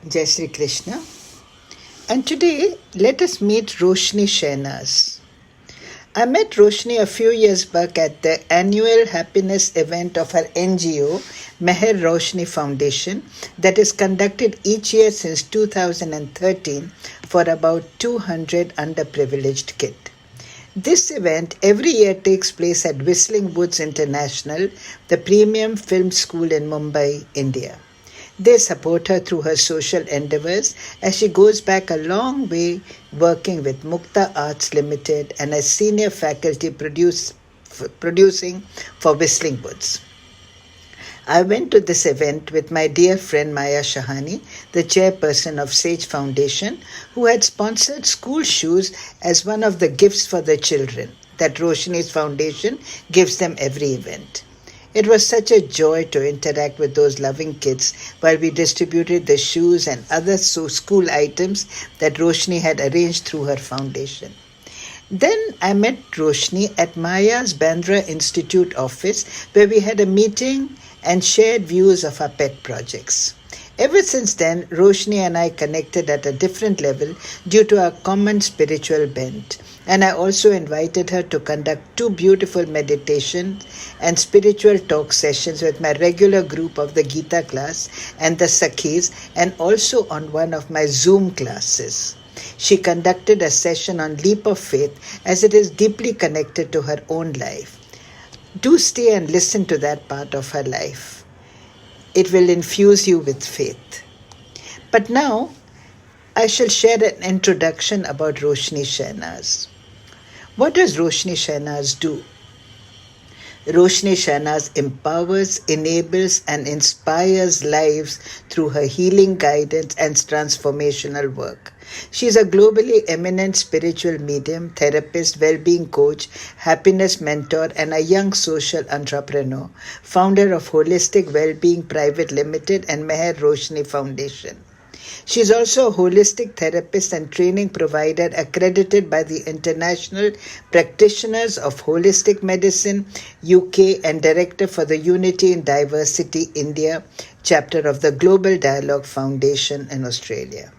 Jai Shri Krishna. And today, let us meet Roshni Shehnaz. I met Roshni a few years back at the annual happiness event of her NGO, Meher Roshni Foundation, that is conducted each year since 2013 for about 200 underprivileged kids. This event every year takes place at Whistling Woods International, the premium film school in Mumbai, India. They support her through her social endeavors as she goes back a long way working with Mukta Arts Limited and as senior faculty producing for Whistling Woods. I went to this event with my dear friend Maya Shahani, the chairperson of Sage Foundation, who had sponsored school shoes as one of the gifts for the children that Roshni's foundation gives them every event. It was such a joy to interact with those loving kids while we distributed the shoes and other school items that Roshni had arranged through her foundation. Then I met Roshni at Maya's Bandra Institute office where we had a meeting and shared views of our pet projects. Ever since then, Roshni and I connected at a different level due to our common spiritual bent. And I also invited her to conduct 2 beautiful meditation and spiritual talk sessions with my regular group of the Gita class and the Sakhis, and also on one of my Zoom classes. She conducted a session on leap of faith as it is deeply connected to her own life. Do stay and listen to that part of her life. It will infuse you with faith. But now, I shall share an introduction about Roshni Shehnaz. What does Roshni Shehnaz do? Roshni Shehnaz empowers, enables, and inspires lives through her healing guidance and transformational work. She is a globally eminent spiritual medium, therapist, well-being coach, happiness mentor, and a young social entrepreneur, founder of Holistic Wellbeing Private Limited and Meher Roshni Foundation. She is also a holistic therapist and training provider accredited by the International Practitioners of Holistic Medicine, UK, and director for the Unity in Diversity India chapter of the Global Dialogue Foundation in Australia.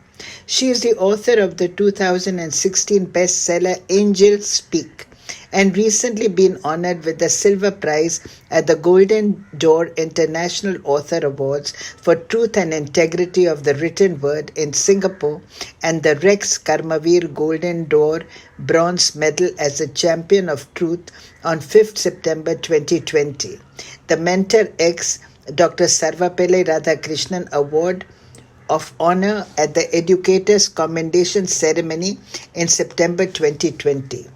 She is the author of the 2016 bestseller Angels Speak, and recently been honored with the Silver Prize at the Golden Door International Author Awards for Truth and Integrity of the Written Word in Singapore, and the Rex Karmavir Golden Door Bronze Medal as a Champion of Truth on 5th September 2020. The Mentor X Dr. Sarvapalli Radhakrishnan Award of Honor at the Educators Commendation Ceremony in September 2020.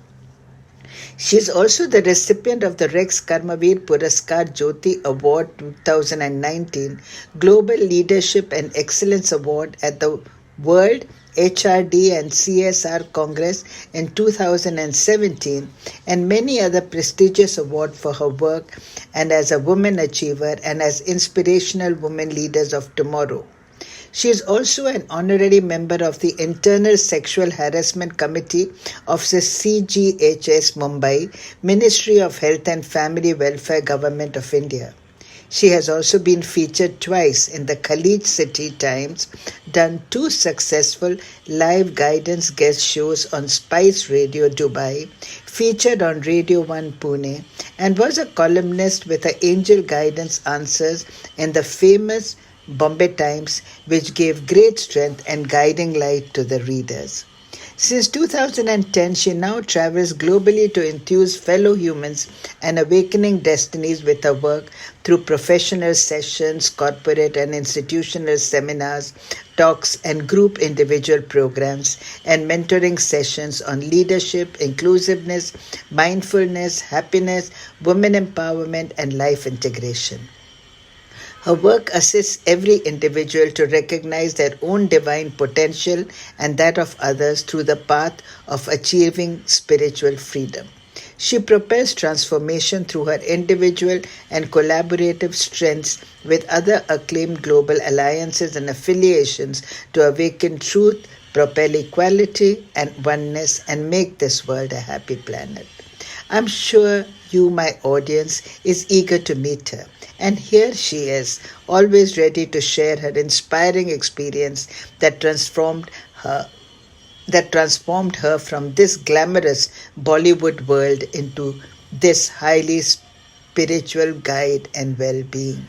She is also the recipient of the Rex Karmavir Puraskar Jyoti Award 2019, Global Leadership and Excellence Award at the World HRD and CSR Congress in 2017, and many other prestigious awards for her work and as a woman achiever and as inspirational women leaders of tomorrow. She is also an honorary member of the Internal Sexual Harassment Committee of the CGHS Mumbai, Ministry of Health and Family Welfare, Government of India. She has also been featured twice in the Khalid City Times, done 2 successful live guidance guest shows on Spice Radio Dubai, featured on Radio 1 Pune, and was a columnist with her Angel Guidance Answers in the famous Bombay Times, which gave great strength and guiding light to the readers. Since 2010, she now travels globally to enthuse fellow humans and awakening destinies with her work through professional sessions, corporate and institutional seminars, talks, and group individual programs, and mentoring sessions on leadership, inclusiveness, mindfulness, happiness, women empowerment, and life integration. Her work assists every individual to recognize their own divine potential and that of others through the path of achieving spiritual freedom. She propels transformation through her individual and collaborative strengths with other acclaimed global alliances and affiliations to awaken truth, propel equality and oneness, and make this world a happy planet. I'm sure you, my audience, is eager to meet her. And here she is, always ready to share her inspiring experience that transformed her from this glamorous Bollywood world into this highly spiritual guide and well-being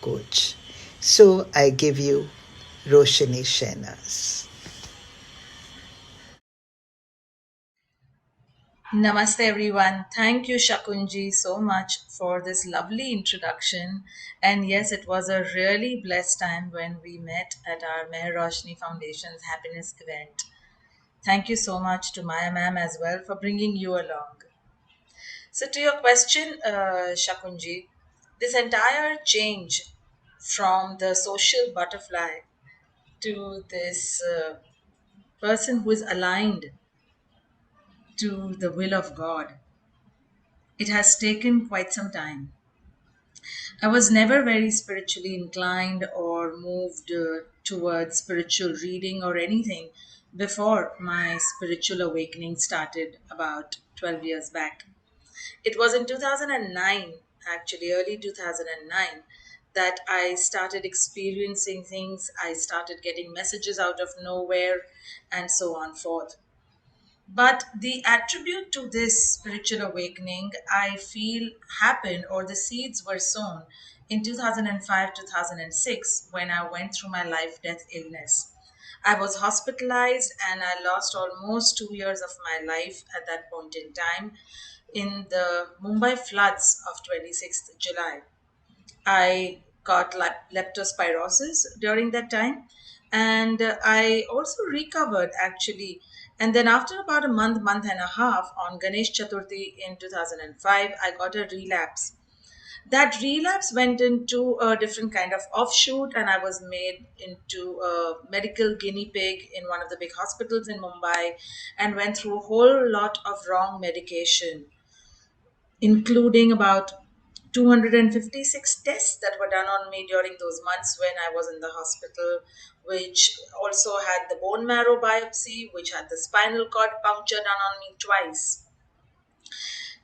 coach. So I give you Roshni Shehnaz. Namaste, everyone. Thank you, Shakunji, so much for this lovely introduction. And yes, it was a really blessed time when we met at our Meher Roshni Foundation's happiness event. Thank you so much to Maya ma'am as well for bringing you along. So, to your question, Shakunji, this entire change from the social butterfly to this person who is aligned to the will of God, it has taken quite some time. I was never very spiritually inclined or moved towards spiritual reading or anything before my spiritual awakening started about 12 years back. It was in 2009, actually, early 2009, that I started experiencing things. I started getting messages out of nowhere, and so on forth. But the attribute to this spiritual awakening, I feel, happened or the seeds were sown in 2005, 2006, when I went through my life death illness. I was hospitalized and I lost almost 2 years of my life at that point in time in the Mumbai floods of 26th July. I got leptospirosis during that time, and I also recovered actually. And then after about a month, month and a half on Ganesh Chaturthi in 2005, I got a relapse. That relapse went into a different kind of offshoot, and I was made into a medical guinea pig in one of the big hospitals in Mumbai and went through a whole lot of wrong medication, including about 256 tests that were done on me during those months when I was in the hospital, which also had the bone marrow biopsy, which had the spinal cord puncture done on me twice.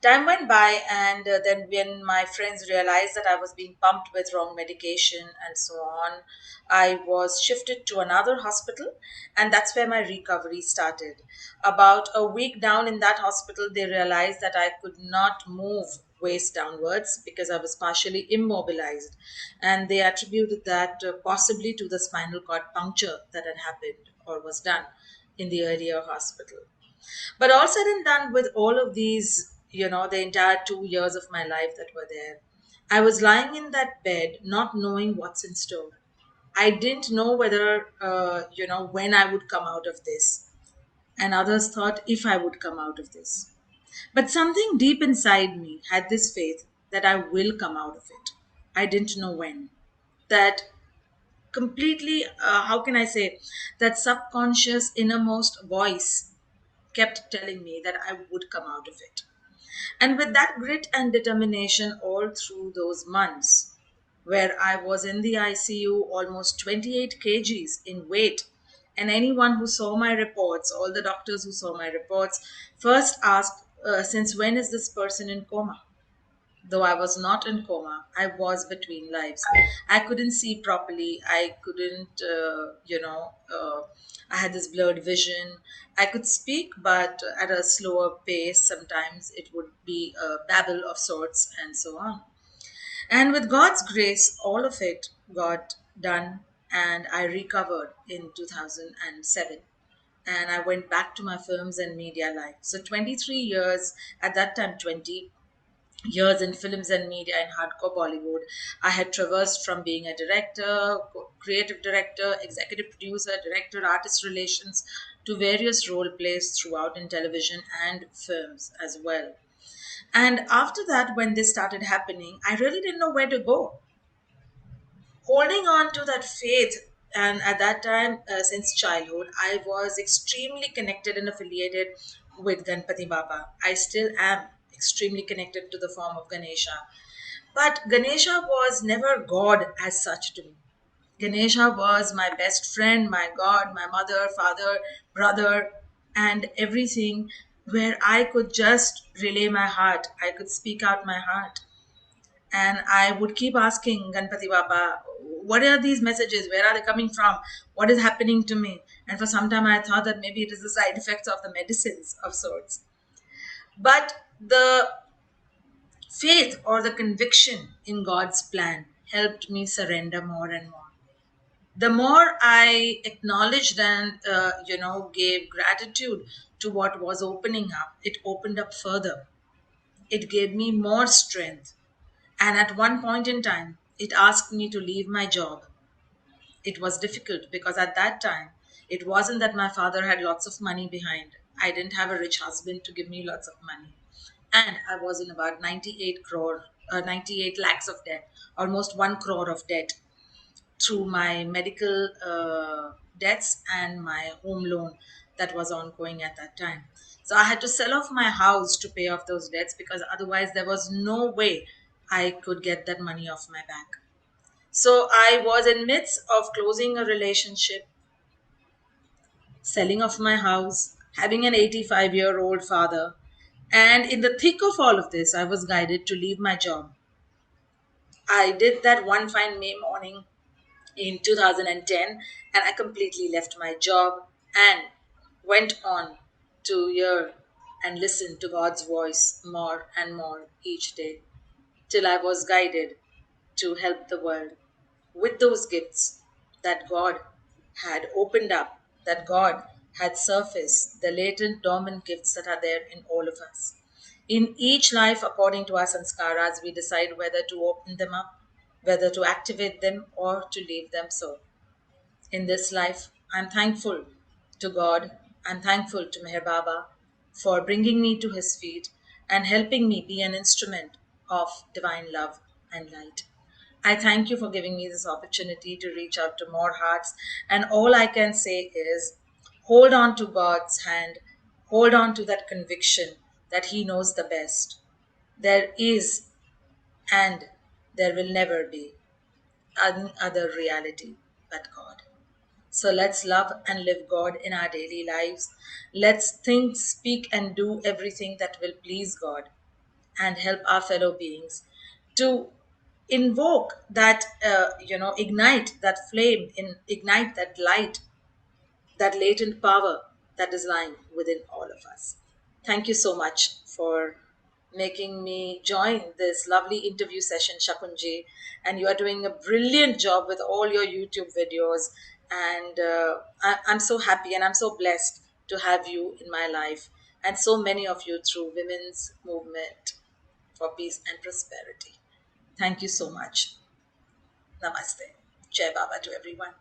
Time went by, and then when my friends realized that I was being pumped with wrong medication and so on, I was shifted to another hospital, and that's where my recovery started. About a week down in that hospital, they realized that I could not move waist downwards because I was partially immobilized, and they attributed that possibly to the spinal cord puncture that had happened or was done in the earlier hospital. But all said and done with all of these, the entire 2 years of my life that were there, I was lying in that bed not knowing what's in store. I didn't know whether, when I would come out of this. And others thought if I would come out of this. But something deep inside me had this faith that I will come out of it. I didn't know when. That completely, how can I say, that subconscious innermost voice kept telling me that I would come out of it. And with that grit and determination all through those months, where I was in the ICU almost 28 kgs in weight, and anyone who saw my reports, all the doctors who saw my reports, first asked, since when is this person in coma? Though I was not in coma, I was between lives. I couldn't see properly. I couldn't, I had this blurred vision. I could speak, but at a slower pace. Sometimes it would be a babble of sorts, and so on. And with God's grace, all of it got done, and I recovered in 2007. And I went back to my films and media life. So 23 years, at that time 20 years in films and media in hardcore Bollywood. I had traversed from being a director, creative director, executive producer, director, artist relations to various role plays throughout in television and films as well. And after that, when this started happening, I really didn't know where to go. Holding on to that faith, and at that time, since childhood, I was extremely connected and affiliated with Ganpati Baba. I still am extremely connected to the form of Ganesha. But Ganesha was never God as such to me. Ganesha was my best friend, my God, my mother, father, brother, and everything where I could just relay my heart, I could speak out my heart. And I would keep asking Ganpati Baba, what are these messages? Where are they coming from? What is happening to me? And for some time, I thought that maybe it is the side effects of the medicines of sorts. But the faith or the conviction in God's plan helped me surrender more and more. The more I acknowledged and gave gratitude to what was opening up, it opened up further. It gave me more strength. And at one point in time, it asked me to leave my job. It was difficult because at that time, it wasn't that my father had lots of money behind. I didn't have a rich husband to give me lots of money. And I was in about 98 lakhs of debt, almost 1 crore of debt through my medical debts and my home loan that was ongoing at that time. So I had to sell off my house to pay off those debts because otherwise there was no way I could get that money off my back. So I was in midst of closing a relationship, selling off my house, having an 85-year-old father, and in the thick of all of this, I was guided to leave my job. I did that one fine May morning in 2010, and I completely left my job and went on to hear and listen to God's voice more and more each day till I was guided to help the world with those gifts that God had opened up, that God had surfaced, the latent dormant gifts that are there in all of us. In each life, according to our sanskaras, we decide whether to open them up, whether to activate them, or to leave them so. In this life, I'm thankful to God, I'm thankful to Meher Baba for bringing me to his feet and helping me be an instrument of divine love and light. I thank you for giving me this opportunity to reach out to more hearts. And all I can say is hold on to God's hand, hold on to that conviction that He knows the best. There is and there will never be any other reality but God. So let's love and live God in our daily lives. Let's think, speak, and do everything that will please God and help our fellow beings to invoke that, ignite that flame, ignite that light, that latent power that is lying within all of us. Thank you so much for making me join this lovely interview session, Shakunji. And you are doing a brilliant job with all your YouTube videos. And I'm so happy and I'm so blessed to have you in my life and so many of you through Women's Movement for Peace and Prosperity. Thank you so much. Namaste. Jai Baba to everyone.